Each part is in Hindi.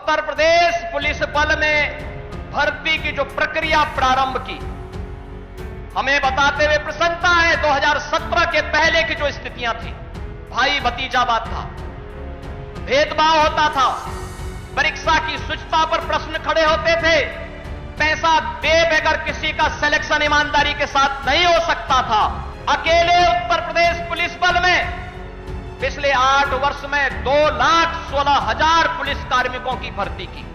उत्तर प्रदेश पुलिस बल में भर्ती की जो प्रक्रिया प्रारंभ की, हमें बताते हुए प्रसन्नता है। 2017 के पहले की जो स्थितियां थी, भाई भतीजावाद था, भेदभाव होता था, परीक्षा की शुचिता पर प्रश्न खड़े होते थे, पैसा दे बगैर किसी का सिलेक्शन ईमानदारी के साथ नहीं हो सकता था। अकेले उत्तर प्रदेश पुलिस बल में पिछले 8 वर्ष में 2,16,000 पुलिस कार्मिकों की भर्ती की।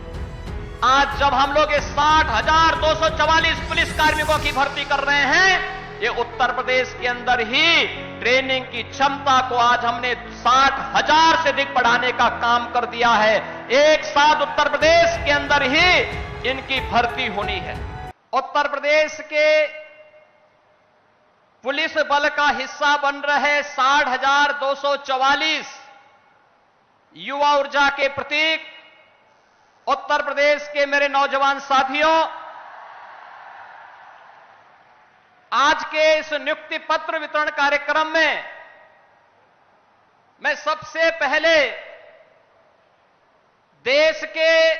आज जब हम लोग 60,244 पुलिस कार्मिकों की भर्ती कर रहे हैं, ये उत्तर प्रदेश के अंदर ही ट्रेनिंग की क्षमता को आज हमने 60,000 से अधिक बढ़ाने का काम कर दिया है। एक साथ उत्तर प्रदेश के अंदर ही इनकी भर्ती होनी है। उत्तर प्रदेश के पुलिस बल का हिस्सा बन रहे 60,244 युवा ऊर्जा के प्रतीक उत्तर प्रदेश के मेरे नौजवान साथियों, आज के इस नियुक्ति पत्र वितरण कार्यक्रम में मैं सबसे पहले देश के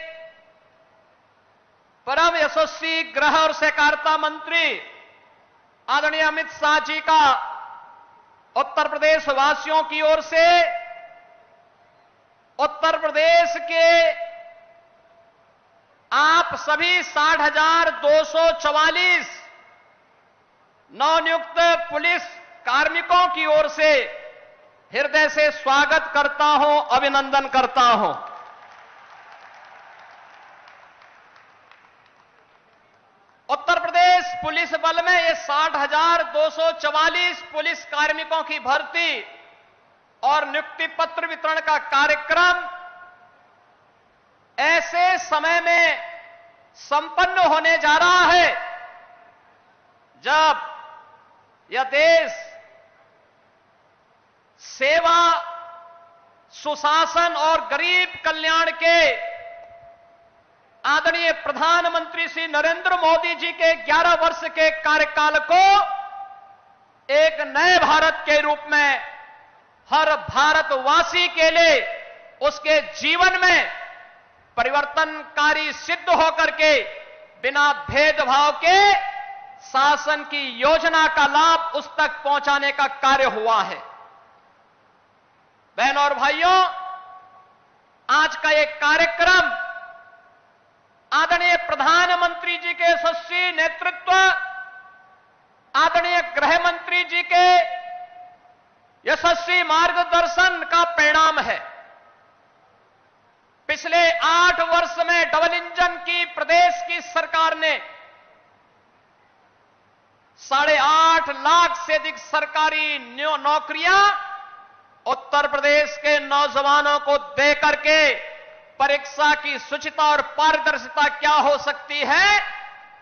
परम यशस्वी गृह और सहकारिता मंत्री आदरणीय अमित शाह जी का उत्तर प्रदेश वासियों की ओर से उत्तर प्रदेश के आप सभी 60,244 नवनियुक्त पुलिस कार्मिकों की ओर से हृदय से स्वागत करता हूं, अभिनंदन करता हूं। उत्तर प्रदेश पुलिस बल में ये 60,244 पुलिस कार्मिकों की भर्ती और नियुक्ति पत्र वितरण का कार्यक्रम ऐसे समय में संपन्न होने जा रहा है जब यह देश सेवा, सुशासन और गरीब कल्याण के आदरणीय प्रधानमंत्री श्री नरेंद्र मोदी जी के 11 वर्ष के कार्यकाल को एक नए भारत के रूप में हर भारतवासी के लिए उसके जीवन में परिवर्तनकारी सिद्ध होकर के बिना भेदभाव के शासन की योजना का लाभ उस तक पहुंचाने का कार्य हुआ है। बहनों और भाइयों, आज का एक कार्यक्रम आदरणीय प्रधानमंत्री जी के यशस्वी नेतृत्व, आदरणीय गृह मंत्री जी के यशस्वी मार्गदर्शन का परिणाम है। पिछले 8 वर्ष में डबल इंजन की प्रदेश की सरकार ने 8.5 लाख से अधिक सरकारी नौकरियां उत्तर प्रदेश के नौजवानों को दे करके परीक्षा की शुचिता और पारदर्शिता क्या हो सकती है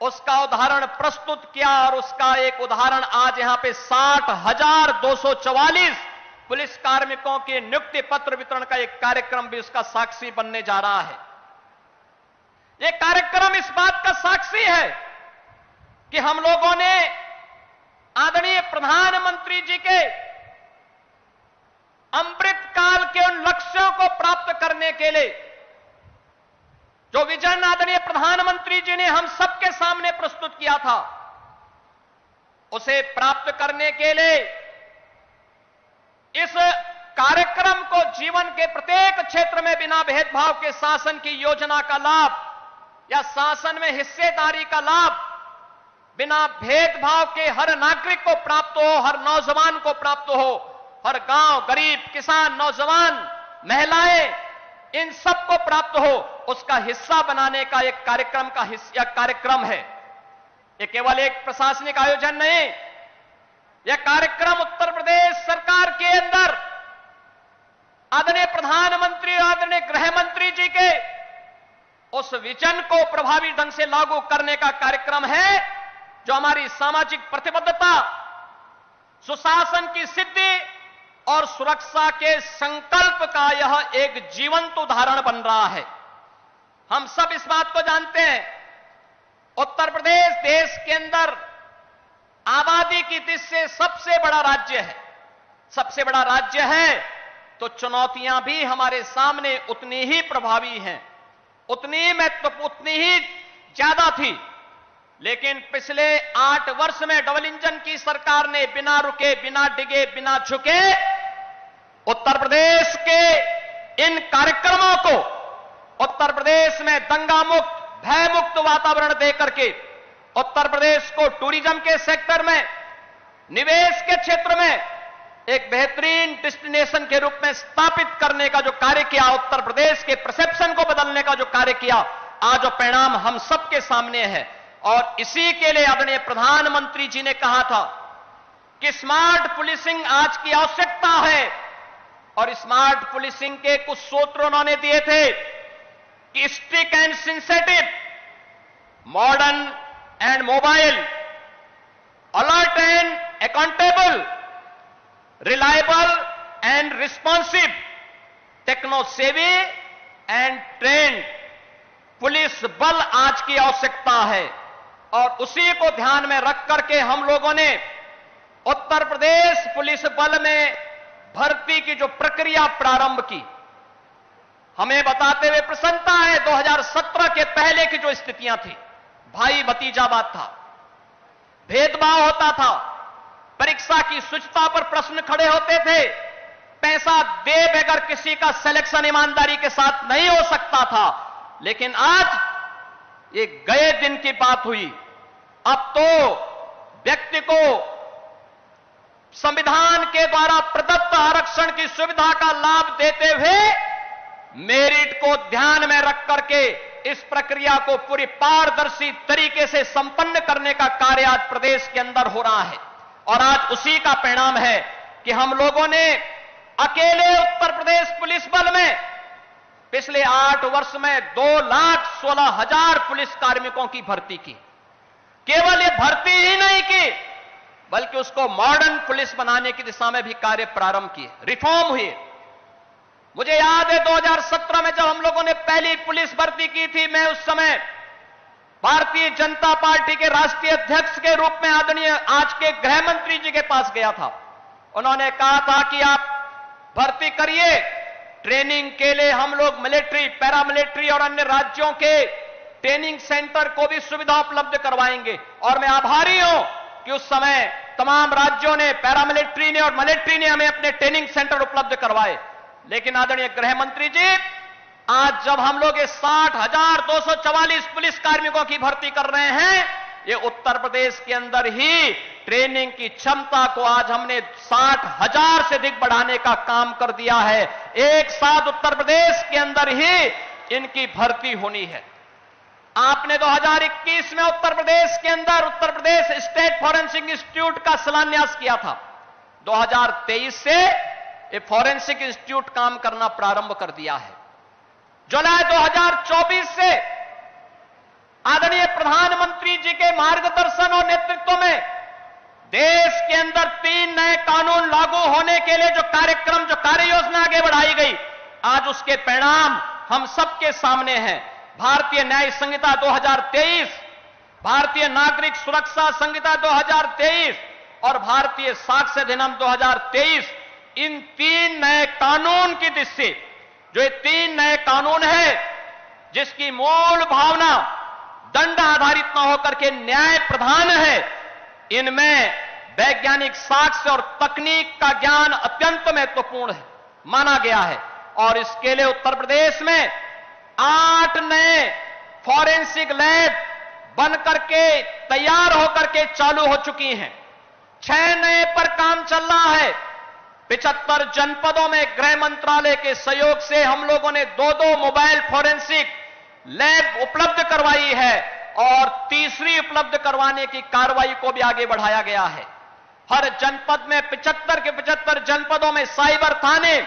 उसका उदाहरण प्रस्तुत किया। और उसका एक उदाहरण आज यहां पे 60,244 पुलिस कार्मिकों के नियुक्ति पत्र वितरण का एक कार्यक्रम भी उसका साक्षी बनने जा रहा है। यह कार्यक्रम इस बात का साक्षी है कि हम लोगों ने आदरणीय प्रधानमंत्री जी के अमृत काल के उन लक्ष्यों को प्राप्त करने के लिए जो विजन आदरणीय प्रधानमंत्री जी ने हम सबके सामने प्रस्तुत किया था, उसे प्राप्त करने के लिए इस कार्यक्रम को जीवन के प्रत्येक क्षेत्र में बिना भेदभाव के शासन की योजना का लाभ या शासन में हिस्सेदारी का लाभ बिना भेदभाव के हर नागरिक को प्राप्त हो, हर नौजवान को प्राप्त हो, हर गांव, गरीब, किसान, नौजवान, महिलाएं, इन सबको प्राप्त हो, उसका हिस्सा बनाने का एक कार्यक्रम है। यह केवल एक प्रशासनिक आयोजन नहीं, यह कार्यक्रम उत्तर प्रदेश सरकार के अंदर आदरणीय प्रधानमंत्री, आदरणीय गृह मंत्री जी के उस विजन को प्रभावी ढंग से लागू करने का कार्यक्रम है, जो हमारी सामाजिक प्रतिबद्धता, सुशासन की सिद्धि और सुरक्षा के संकल्प का यह एक जीवंत उदाहरण बन रहा है। हम सब इस बात को जानते हैं, उत्तर प्रदेश देश के अंदर आबादी की दृष्टि से सबसे बड़ा राज्य है। सबसे बड़ा राज्य है तो चुनौतियां भी हमारे सामने उतनी ही प्रभावी हैं, उतनी ही ज्यादा थी। लेकिन पिछले 8 वर्ष में डबल इंजन की सरकार ने बिना रुके, बिना डिगे, बिना झुके उत्तर प्रदेश के इन कार्यक्रमों को उत्तर प्रदेश में दंगा मुक्त, भय मुक्त वातावरण देकर के उत्तर प्रदेश को टूरिज्म के सेक्टर में, निवेश के क्षेत्र में एक बेहतरीन डेस्टिनेशन के रूप में स्थापित करने का जो कार्य किया, उत्तर प्रदेश के परसेप्शन को बदलने का जो कार्य किया, आज वो परिणाम हम सबके सामने है। और इसी के लिए आदरणीय प्रधानमंत्री जी ने कहा था कि स्मार्ट पुलिसिंग आज की आवश्यकता है। और स्मार्ट पुलिसिंग के कुछ सूत्र उन्होंने दिए थे कि strict and sensitive, modern and mobile, alert and accountable, reliable and responsive, techno savvy and trained police बल आज की आवश्यकता है। और उसी को ध्यान में रख करके हम लोगों ने उत्तर प्रदेश पुलिस बल में भर्ती की जो प्रक्रिया प्रारंभ की। हमें बताते हुए प्रसन्नता है, 2017 के पहले की जो स्थितियां थी, भाई भतीजावाद था, भेदभाव होता था, परीक्षा की शुचिता पर प्रश्न खड़े होते थे, पैसा दे बगैर किसी का सिलेक्शन ईमानदारी के साथ नहीं हो सकता था। लेकिन आज ये गए दिन की बात हुई। अब तो व्यक्ति को संविधान के द्वारा प्रदत्त आरक्षण की सुविधा का लाभ देते हुए मेरिट को ध्यान में रख करके इस प्रक्रिया को पूरी पारदर्शी तरीके से संपन्न करने का कार्य आज प्रदेश के अंदर हो रहा है। और आज उसी का परिणाम है कि हम लोगों ने अकेले उत्तर प्रदेश पुलिस बल में पिछले 8 वर्ष में 2,16,000 पुलिस कार्मिकों की भर्ती की। केवल ये भर्ती ही नहीं की, बल्कि उसको मॉडर्न पुलिस बनाने की दिशा में भी कार्य प्रारंभ किए, रिफॉर्म हुए। मुझे याद है 2017 में जब हम लोगों ने पहली पुलिस भर्ती की थी, मैं उस समय भारतीय जनता पार्टी के राष्ट्रीय अध्यक्ष के रूप में आदरणीय आज के गृह मंत्री जी के पास गया था। उन्होंने कहा था कि आप भर्ती करिए, ट्रेनिंग के लिए हम लोग मिलिट्री, पैरामिलिट्री और अन्य राज्यों के ट्रेनिंग सेंटर को भी सुविधा उपलब्ध करवाएंगे। और मैं आभारी हूं कि उस समय तमाम राज्यों ने, पैरामिलिट्री ने और मिलिट्री ने हमें अपने ट्रेनिंग सेंटर उपलब्ध करवाए। लेकिन आदरणीय गृह मंत्री जी, आज जब हम लोग 60,244 पुलिस कार्मिकों की भर्ती कर रहे हैं, ये उत्तर प्रदेश के अंदर ही ट्रेनिंग की क्षमता को आज हमने 60,000 से अधिक बढ़ाने का काम कर दिया है। एक साथ उत्तर प्रदेश के अंदर ही इनकी भर्ती होनी है। आपने 2021 में उत्तर प्रदेश के अंदर Uttar Pradesh state forensic institute का शिलान्यास किया था। 2023 से ये फॉरेंसिक इंस्टीट्यूट काम करना प्रारंभ कर दिया है। जुलाई 2024 से आदरणीय प्रधानमंत्री जी के मार्गदर्शन और नेतृत्व में देश के अंदर 3 नए कानून लागू होने के लिए जो कार्यक्रम, जो कार्य योजना आगे बढ़ाई गई, आज उसके परिणाम हम सबके सामने हैं। भारतीय न्याय संहिता 2023, भारतीय नागरिक सुरक्षा संहिता 2023 और भारतीय साक्ष्य अधिनियम 2023, इन 3 नए कानून की दृष्टि से, जो ये 3 नए कानून है जिसकी मूल भावना दंड आधारित न होकर के न्याय प्रधान है, इनमें वैज्ञानिक साक्ष्य और तकनीक का ज्ञान अत्यंत महत्वपूर्ण है माना गया है। और इसके लिए उत्तर प्रदेश में 8 नए फॉरेंसिक लैब बन करके तैयार होकर के चालू हो चुकी हैं। 6 नए पर काम चल रहा है। 75 जनपदों में गृह मंत्रालय के सहयोग से हम लोगों ने 2-2 मोबाइल फॉरेंसिक लैब उपलब्ध करवाई है और तीसरी उपलब्ध करवाने की कार्रवाई को भी आगे बढ़ाया गया है। हर जनपद में 75 के 75 जनपदों में साइबर थाने,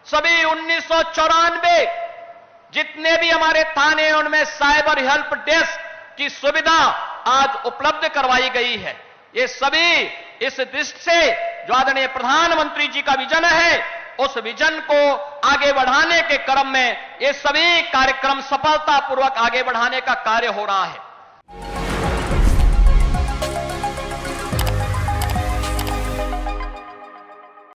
सभी 1994 जितने भी हमारे थाने हैं उनमें साइबर हेल्प डेस्क की सुविधा आज उपलब्ध करवाई गई है। ये सभी इस दृष्टि से जो आदरणीय प्रधानमंत्री जी का विजन है, उस विजन को आगे बढ़ाने के क्रम में ये सभी कार्यक्रम सफलतापूर्वक आगे बढ़ाने का कार्य हो रहा है।